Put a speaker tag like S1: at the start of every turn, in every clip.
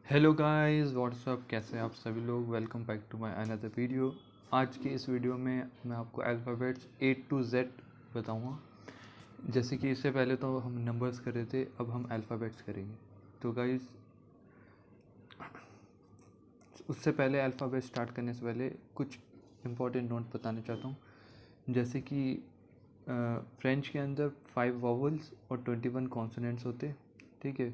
S1: Hello guys what's up, कैसे हैं आप सभी लोग। Welcome back to my another video. आज के इस वीडियो में मैं आपको अल्फ़ाबेट्स A to Z बताऊंगा। जैसे कि इससे पहले तो हम नंबर्स कर रहे थे, अब हम अल्फ़ाबेट्स करेंगे। तो गाइस उससे पहले अल्फ़ाबेट स्टार्ट करने से पहले कुछ इंपॉर्टेंट नोट बताना चाहता हूँ। जैसे कि फ्रेंच के अंदर 5 वोवल्स और 21 कॉन्सोनेंट्स होते, ठीक है।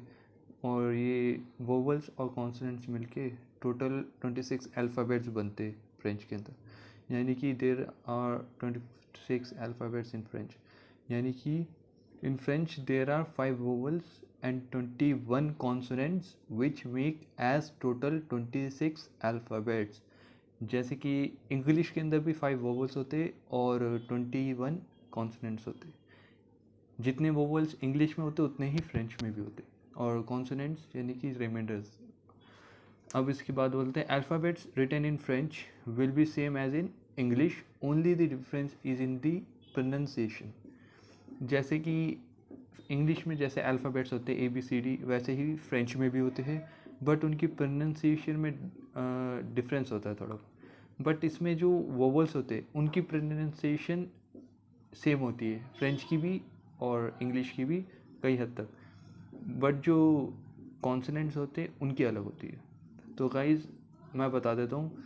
S1: और ये वोवल्स और कॉन्सोनेंट्स मिलके टोटल 26 अल्फ़ाबेट्स बनते फ्रेंच के अंदर। यानी कि there are 26 alphabets in French. यानी कि in French there are 5 vowels and 21 consonants which make as total 26 alphabets। जैसे कि इंग्लिश के अंदर भी 5 वोवल्स होते और 21 कॉन्सोनेंट्स होते। जितने वोवल्स इंग्लिश में होते उतने ही फ्रेंच में भी होते, और कॉन्सोनेंट्स यानी कि रिमाइंडर्स। अब इसके बाद बोलते हैं alphabets written in French will be same as in English, only the difference is in the pronunciation. जैसे कि इंग्लिश में जैसे अल्फ़ाबेट्स होते हैं ABCD, वैसे ही फ्रेंच में भी होते हैं, बट उनकी प्रोनाउंसिएशन में डिफरेंस होता है थोड़ा। बट इसमें जो वोवल्स होते हैं उनकी प्रोनाउंसिएशन सेम होती है, फ्रेंच की भी और इंग्लिश की भी कई हद तक। बट जो कॉन्सोनेंट्स होते हैं उनकी अलग होती है। तो गाइज मैं बता देता हूँ,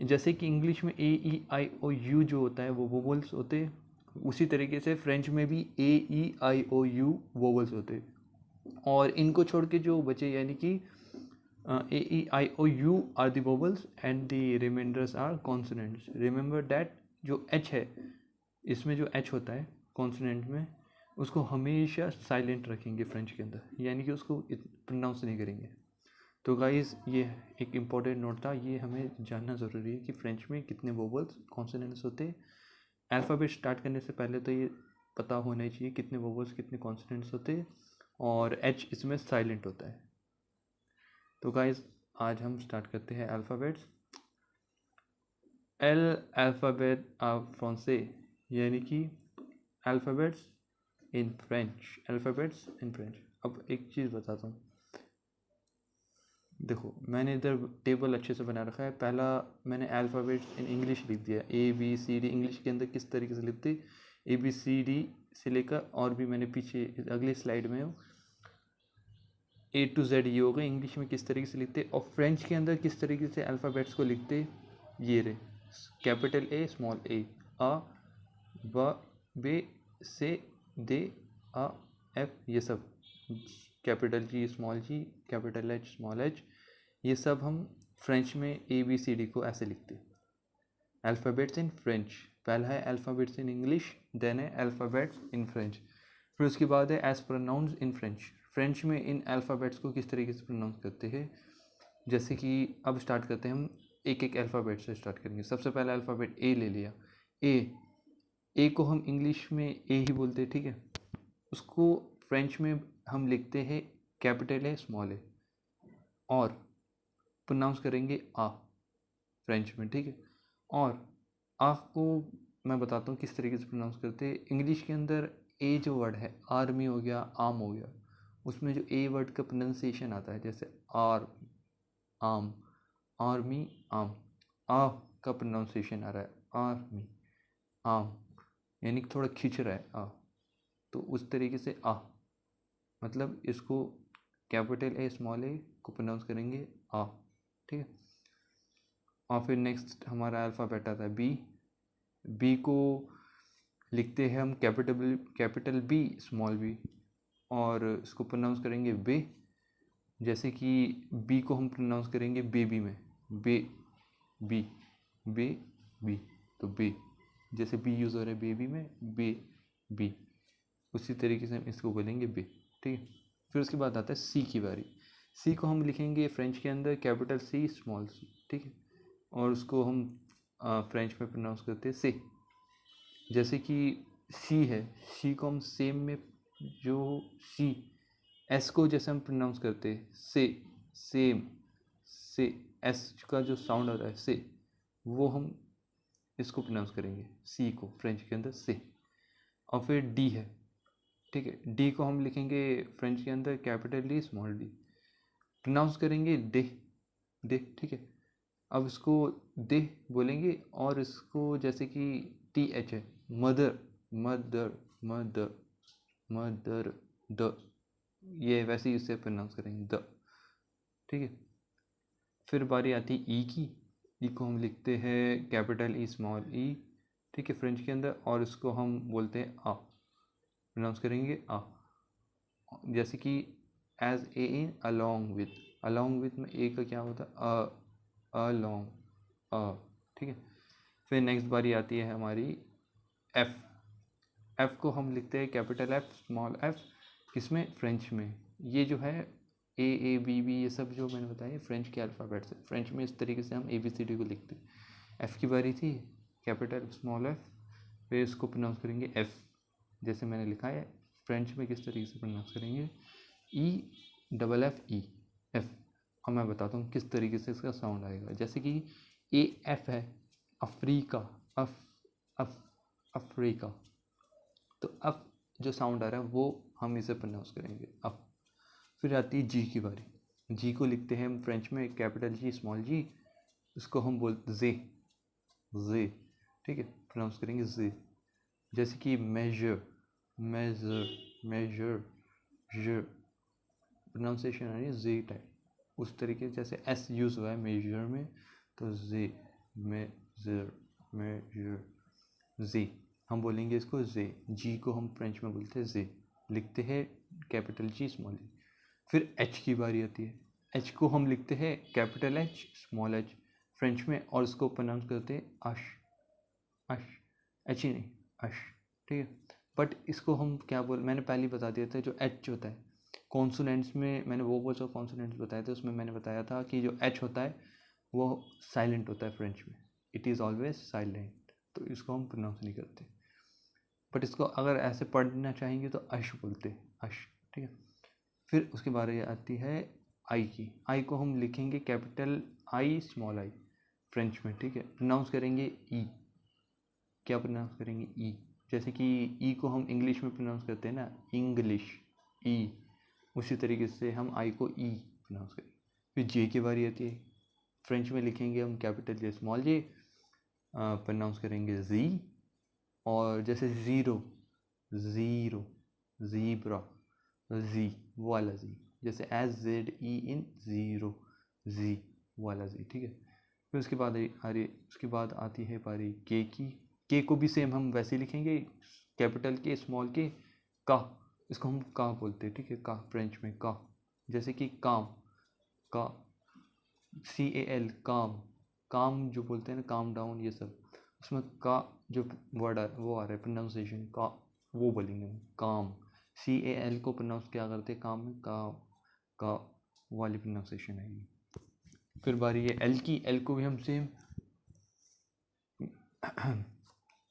S1: जैसे कि इंग्लिश में A E I O U जो होता है वो वोवल्स होते हैं, उसी तरीके से फ्रेंच में भी A E I O U vowels होते हैं। और इनको छोड़ के जो बचे यानी कि A E I O U are the vowels and the reminders are consonants. Remember that जो H है, इसमें जो H होता है कॉन्सोनेंट में, उसको हमेशा साइलेंट रखेंगे फ्रेंच के अंदर, यानी कि उसको प्रोनाउंस नहीं करेंगे। तो गाइस ये एक इम्पॉर्टेंट नोट था, ये हमें जानना ज़रूरी है कि फ्रेंच में कितने वोवल्स कॉन्सोनेंट्स होते हैं। अल्फ़ाबेट स्टार्ट करने से पहले तो ये पता होना चाहिए कितने वोवल्स कितने कॉन्सोनेंट्स होते हैं, और H इसमें साइलेंट होता है। तो गाइस आज हम स्टार्ट करते हैं अल्फ़ाबेट्स। एल अल्फ़ाबेट ऑफ फ्रांसे, यानी कि alphabets in French. Alphabets in French. अब एक चीज़ बताता हूँ, देखो मैंने इधर टेबल अच्छे से बना रखा है। पहला मैंने अल्फ़ाबेट्स इन इंग्लिश लिख दिया, ABCD। इंग्लिश के अंदर किस तरीके से लिखते ABCD से लेकर, और भी मैंने पीछे अगले स्लाइड में A to Z ये हो गए इंग्लिश में किस तरीके से लिखते, और फ्रेंच के अंदर किस तरीके से अल्फ़ाबेट्स को लिखते। ये रहे कैपिटल A स्मॉल a, आ ब बे से दे आ एफ, ये सब capital G small g, capital H small h, ये सब हम फ्रेंच में ABCD को ऐसे लिखते। अल्फ़ाबेट्स इन फ्रेंच, पहला है अल्फ़ाबेट्स इन इंग्लिश, देन है अल्फ़ाबेट्स इन फ्रेंच। फिर उसके बाद है as pronounce in French. French में इन अल्फ़ाबेट्स को किस तरीके से प्रोनाउंस करते हैं। जैसे कि अब स्टार्ट करते हैं हम, एक एक अल्फ़ाबेट से स्टार्ट करेंगे। सबसे पहला अल्फ़ाबेट A ले लिया। ए को हम इंग्लिश में A ही बोलते हैं, ठीक है। उसको फ्रेंच में हम लिखते हैं कैपिटल A स्मॉल a, और प्रोनाउंस करेंगे आ फ्रेंच में, ठीक है। और आ को मैं बताता हूँ किस तरीके से प्रोनाउंस करते हैं। इंग्लिश के अंदर ए जो वर्ड है, आर्मी हो गया, आम हो गया, उसमें जो ए वर्ड का प्रोनाउंसिएशन आता है, जैसे आर आम, आर्मी आम, आ का प्रोनाउंसिएशन आ रहा है आर्मी आम, यानी कि थोड़ा खींच रहा है आ, तो उस तरीके से आ, मतलब इसको कैपिटल A स्मॉल a को प्रोनाउंस करेंगे आ, ठीक है। और फिर नेक्स्ट हमारा अल्फ़ाबेट आता है बी को लिखते हैं हम कैपिटल B स्मॉल b, और इसको प्रोनाउंस करेंगे बे। जैसे कि बी को हम प्रोनाउंस करेंगे बेबी में, बे बी बे बी, तो बे, जैसे बी यूज़ हो रहा है बेबी में, बे बी, उसी तरीके से हम इसको बोलेंगे बे, ठीक है। फिर उसके बाद आता है सी की बारी। सी को हम लिखेंगे फ्रेंच के अंदर कैपिटल C स्मॉल c, ठीक है। और उसको हम फ्रेंच में प्रोनाउंस करते हैं से। जैसे कि सी है, सी को हम सेम में, जो सी एस को जैसे हम प्रोनाउंस करते हैं से, सेम से, एस का जो साउंड आता है से, वो हम इसको प्रोनाउंस करेंगे सी को फ्रेंच के अंदर से। और फिर डी है, ठीक है। डी को हम लिखेंगे फ्रेंच के अंदर capital D small d। Pronounce करेंगे दे, दे, ठीक है। अब इसको दे बोलेंगे और इसको जैसे कि टी एच है, mother, mother, mother, mother, the, ये वैसे ही इससे प्रोनाउंस करेंगे द, ठीक है। फिर बारी आती है ई की। ई को हम लिखते हैं कैपिटल ई स्मॉल ई, ठीक है, फ्रेंच के अंदर, और इसको हम बोलते हैं आ, प्रोनाउंस करेंगे आ। जैसे कि as a in along with, along with में ए का क्या होता है अलोंग, अ, ठीक है। फिर नेक्स्ट बारी आती है हमारी एफ। एफ को हम लिखते हैं कैपिटल एफ स्मॉल एफ, किसमें, फ्रेंच में। ये जो है ए बी बी ये सब जो मैंने बताया फ्रेंच के अल्फ़ाबेट्स है, फ्रेंच में इस तरीके से हम ए बी सी डी को लिखते हैं। एफ़ की बारी थी, कैपिटल स्मॉल एफ, फिर इसको प्रोनाउंस करेंगे एफ़, जैसे मैंने लिखा है फ्रेंच में किस तरीके से प्रोनाउंस करेंगे, E double F E, F. अब मैं बताता हूँ किस तरीके से इसका साउंड आएगा। जैसे कि ए एफ है, अफ्रीका, अफ, अफ, अफ्रीका, तो अब जो साउंड आ रहा है वो हम इसे प्रोनाउंस करेंगे अब। फिर आती है जी की बारी। जी को लिखते हैं हम फ्रेंच में कैपिटल जी स्मॉल जी, इसको हम बोलते जे, जे, ठीक है, प्रोनाउंस करेंगे जे। जैसे कि मेजर, मेजर, मेजर, ज, प्रोनाउंसिएशन आ रही है जे टाइप, उस तरीके से जैसे एस यूज़ हुआ है मेजर में, तो जे, मेजर, मेजर, जे, हम बोलेंगे इसको जे। जी को हम फ्रेंच में बोलते हैं जे, लिखते हैं कैपिटल जी स्मॉल जी। फिर एच की बारी आती है। एच को हम लिखते हैं capital H small H French में, और इसको प्रोनाउंस करते हैं अश, अश, एच ही नहीं, अश, ठीक है। बट इसको हम क्या बोल, मैंने पहले ही बता दिया था, जो एच होता है कॉन्सोनेंट्स में, मैंने वो ऑफ कॉन्सोनेंट्स बताए थे, उसमें मैंने बताया था कि जो एच होता है वो साइलेंट होता है फ्रेंच में, इट इज़ ऑलवेज साइलेंट, तो इसको हम प्रोनाउंस नहीं करते। बट इसको अगर ऐसे पढ़ना चाहेंगे तो अश बोलते हैं, अश, ठीक है। फिर उसके बाद आती है आई की। आई को हम लिखेंगे capital I small I French में, ठीक है, प्रोनाउंस करेंगे ई, क्या प्रोनाउंस करेंगे ई। जैसे कि ई को हम इंग्लिश में प्रोनाउंस करते हैं ना, इंग्लिश, ई, उसी तरीके से हम आई को ई प्रोनाउंस करेंगे। फिर जे की बारी आती है। फ्रेंच में लिखेंगे हम capital J small J, pronounce करेंगे जी, और जैसे ज़ीरो, ज़ीरो, ज़ीब्रा, जी, वो वाला जी, जैसे एज जेड ई इन ज़ीरो, जी वाला जी, ठीक है। फिर उसके बाद उसके बाद आती है बारी के की। के को भी सेम हम वैसे लिखेंगे, कैपिटल के स्मॉल के, का, इसको हम का बोलते हैं, ठीक है, का फ्रेंच में का। जैसे कि काम, का, सी ए एल, काम, काम जो बोलते हैं ना, काम डाउन, ये सब, उसमें का जो वर्ड वो आ रहा है प्रोनाउंसिएशन का, वो बोलेंगे हम काम। सी ए एल को प्रोनाउंस क्या करते हैं काम में, का वाली प्रोनाउंसिएशन आएगी। फिर बारी है एल की। एल को भी हम same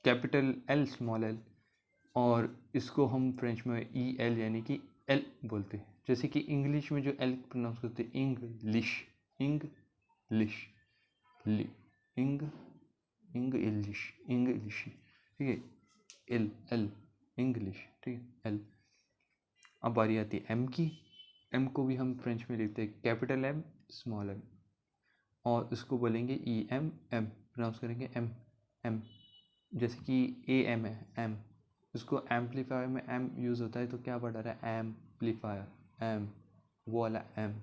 S1: capital L small L, और इसको हम फ्रेंच में ई एल यानी कि एल बोलते हैं। जैसे कि इंग्लिश में जो एल प्रोनाउंस करते हैं, इंग्लिश, इंग्लिश, इंग, इंग्लिश, इंग्लिश, ठीक है, एल, एल, इंग्लिश, ठीक है, एल। अब बारी आती है एम की। एम को भी हम फ्रेंच में लिखते हैं कैपिटल एम स्मॉल एम, और इसको बोलेंगे ई एम, एम प्रोनाउंस करेंगे एम, एम। जैसे कि ए एम है, एम, इसको एम्पलीफायर में एम यूज़ होता है, तो क्या पढ़ रहा है, एम्पलीफायर, एम, वो वाला एम,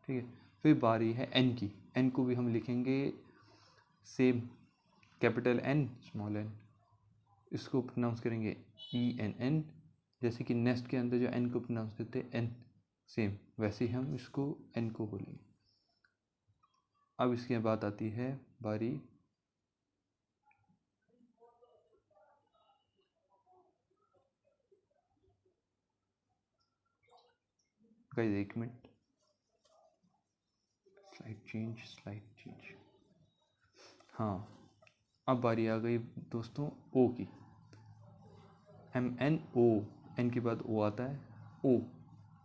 S1: ठीक है। फिर बारी है एन की। एन को भी हम लिखेंगे same capital N small N, इसको प्रोनाउंस करेंगे ई एन एन। जैसे कि नेक्स्ट के अंदर जो एन को प्रोनाउंस करते हैं एन, सेम वैसे ही हम इसको एन को बोलेंगे। अब इसके बाद आती है बारी गाइस, एक मिनट, स्लाइड चेंज, हाँ। अब बारी आ गई दोस्तों ओ की। एम एन ओ, एन के बाद ओ आता है, ओ,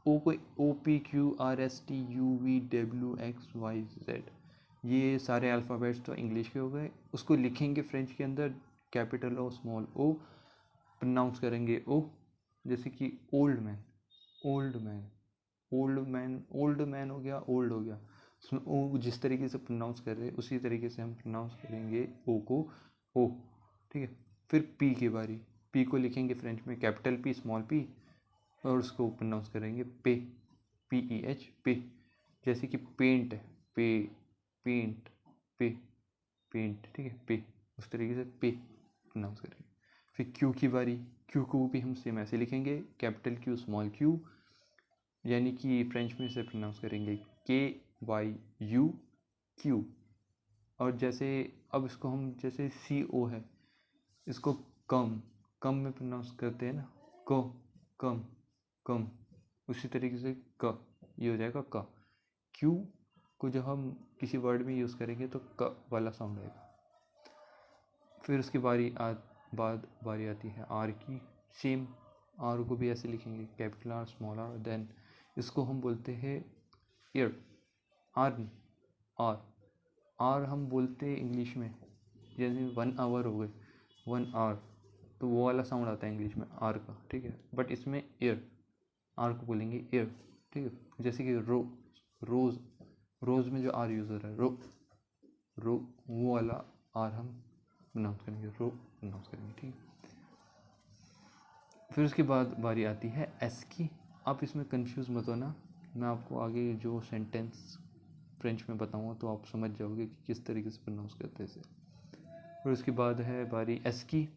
S1: ओ को O P Q R S T U V W X Y Z, ये सारे अल्फ़ाबेट्स तो इंग्लिश के हो गए। उसको लिखेंगे फ्रेंच के अंदर कैपिटल ओ स्मॉल ओ, प्रोनाउंस करेंगे ओ। जैसे कि old man, old man, old man हो गया, ओल्ड हो गया, उसमें ओ जिस तरीके से प्रोनाउंस कर रहे हैं उसी तरीके से हम प्रोनाउंस करेंगे ओ को, ओ, ठीक है। फिर पी की बारी, पी को लिखेंगे फ्रेंच में कैपिटल पी स्मॉल पी, और उसको प्रोनाउंस करेंगे पे, पी ई एच, पे। जैसे कि पेंट है, पे, पेंट, पे, पेंट, ठीक है, पे, उस तरीके से पे प्रोनाउंस करेंगे। फिर क्यू की बारी, क्यू को भी हम सेम ऐसे लिखेंगे, कैपिटल क्यू स्मॉल क्यू, यानी कि फ्रेंच में इसे प्रोनाउंस करेंगे के वाई यू क्यू। और जैसे अब इसको हम जैसे सी ओ है, इसको कम, कम में प्रोनाउंस करते हैं ना, क, कम, कम, उसी तरीके से क, ये हो जाएगा क। क्यू को जब हम किसी वर्ड में यूज़ करेंगे तो क वाला साउंड आएगा। फिर उसकी बाद बारी आती है आर की, सेम आर को भी ऐसे लिखेंगे, capital R small R, then इसको हम बोलते हैं ईयर, आर्म, आर, आर हम बोलते हैं इंग्लिश में, जैसे 1 आवर हो गए, 1 आवर, तो वो वाला साउंड आता है इंग्लिश में आर का, ठीक है। बट इसमें ईयर, आर को बोलेंगे ईयर, ठीक है। जैसे कि रोज़, रोज़ में जो आर यूज़ हो रहा है, रो, वो वाला आर हम प्रोनाउंस करेंगे, रो प्रोनाउंस करेंगे, ठीक है। फिर उसके बाद बारी आती है एस की। आप इसमें कंफ्यूज मत होना, मैं आपको आगे जो सेंटेंस फ्रेंच में बताऊंगा तो आप समझ जाओगे कि किस तरीके से प्रोनाउंस करते हैं इसे। फिर उसके बाद है बारी एस की,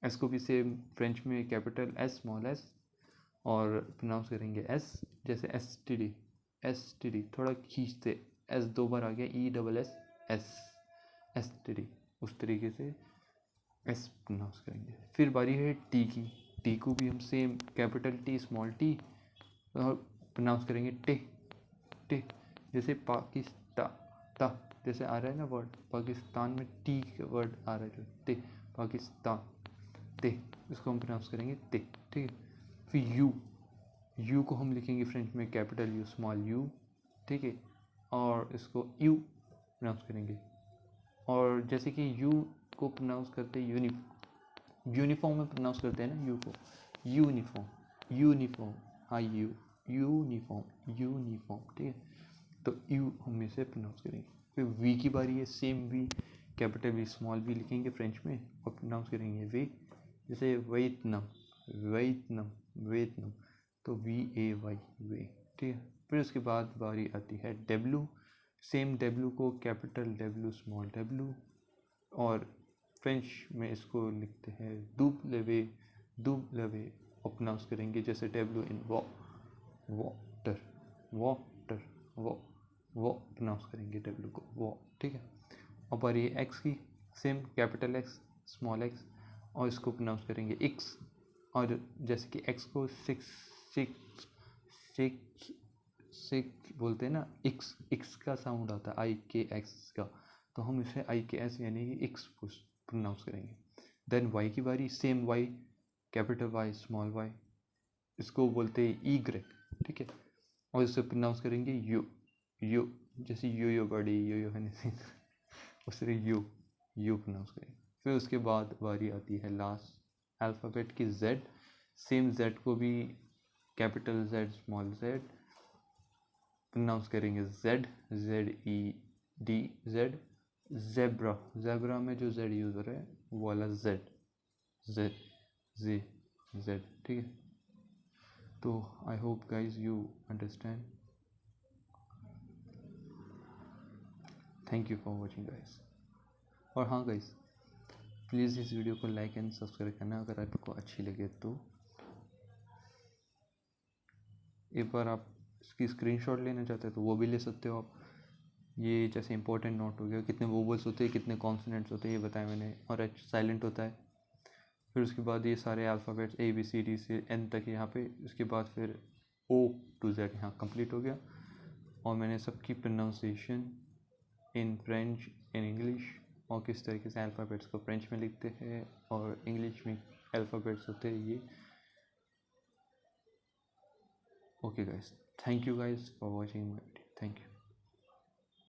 S1: एस को भी सेम फ्रेंच में कैपिटल एस स्मॉल एस, और प्रोनाउंस करेंगे एस, जैसे S T D, S T D थोड़ा खींचते, एस 2 बार आ गया, E double S, S, S T D, उस तरीके से एस प्रोनाउंस करेंगे। फिर बारी है टी की, टी को भी हम same capital T small T, और प्रोनाउंस करेंगे टे, टे, जैसे पाकिस्तान, ता, जैसे आ रहा है ना वर्ड, पाकिस्तान में टी का वर्ड आ रहा है जो, ते, पाकिस्तान, ते, इसको हम प्रोनाउंस करेंगे ते, ठीक है। फिर यू, यू को हम लिखेंगे फ्रेंच में कैपिटल यू स्मॉल यू, ठीक है, और इसको यू प्रोनाउंस करेंगे। और जैसे कि यू को प्रोनाउंस करते यूनिफॉर्म में प्रोनाउंस करते हैं ना यू को, यूनिफॉर्म, यूनिफॉर्म, हाँ यू, यूनिफॉर्म, ठीक है, तो यू हम इसे प्रोनाउंस करेंगे। फिर वी की बारी है, same V, capital V small V लिखेंगे फ्रेंच में और प्रोनाउंस करेंगे वे, जैसे वियतनाम, वियतनाम, वियतनाम, तो वी ए वाई, वे, ठीक है। फिर उसके बाद बारी आती है डब्ल्यू, सेम डब्ल्यू को कैपिटल डब्ल्यू स्मॉल डब्ल्यू, और फ्रेंच में इसको लिखते हैं दुब्लेवे, दुब्लेवे, और प्रोनाउंस करेंगे जैसे डब्ल्यू इन वाटर, वाटर, वो प्रोनाउंस करेंगे डब्ल्यू को, वो, ठीक है। और बारी एक्स की, same capital x small x, और इसको प्रोनाउंस करेंगे एक्स, और जैसे कि एक्स को सिक्स, सिक्स, सिक्स, सिक्स बोलते हैं ना, एक्स, एक्स का साउंड आता है आई के एक्स का, तो हम इसे आई के एस यानी कि एक्स प्रोनाउंस करेंगे। देन वाई की बारी, same Y, capital Y small Y, इसको बोलते हैं ई ग्रेक, ठीक है, और इसे प्रोनाउंस करेंगे यू, यू, जैसे यो बड़ी यो हनी सिंह, उस तरह यू प्रोनाउंस करेंगे। फिर उसके बाद बारी आती है लास्ट अल्फ़ाबेट की जेड, सेम जेड को भी capital Z small Z pronounce करेंगे Z, Z E D, Z, zebra, zebra में जो जेड यूज़ हो रहा है वो वाला जेड, जेड, जे, जेड, ठीक है। तो I hope guys you understand, thank you for watching guys. और हाँ गाइज, प्लीज़ इस वीडियो को लाइक एंड सब्सक्राइब करना अगर आपको अच्छी लगे तो। एक बार आप इसकी स्क्रीनशॉट लेना चाहते हैं तो वो भी ले सकते हो आप। ये जैसे इंपॉर्टेंट नोट हो गया, कितने वोवल्स होते हैं, कितने कॉन्सोनेंट्स होते हैं, ये बताया मैंने, और एच साइलेंट होता है। फिर उसके बाद ये सारे alphabets A B C D से एन तक यहाँ पे, उसके बाद फिर ओ टू जेड यहाँ कंप्लीट हो गया। और मैंने सबकी pronunciation in French, in English, और किस तरीके से अल्फ़ाबेट्स को फ्रेंच में लिखते हैं और इंग्लिश में अल्फ़ाबेट्स होते हैं ये। Okay guys, thank you guys for watching my video, thank you.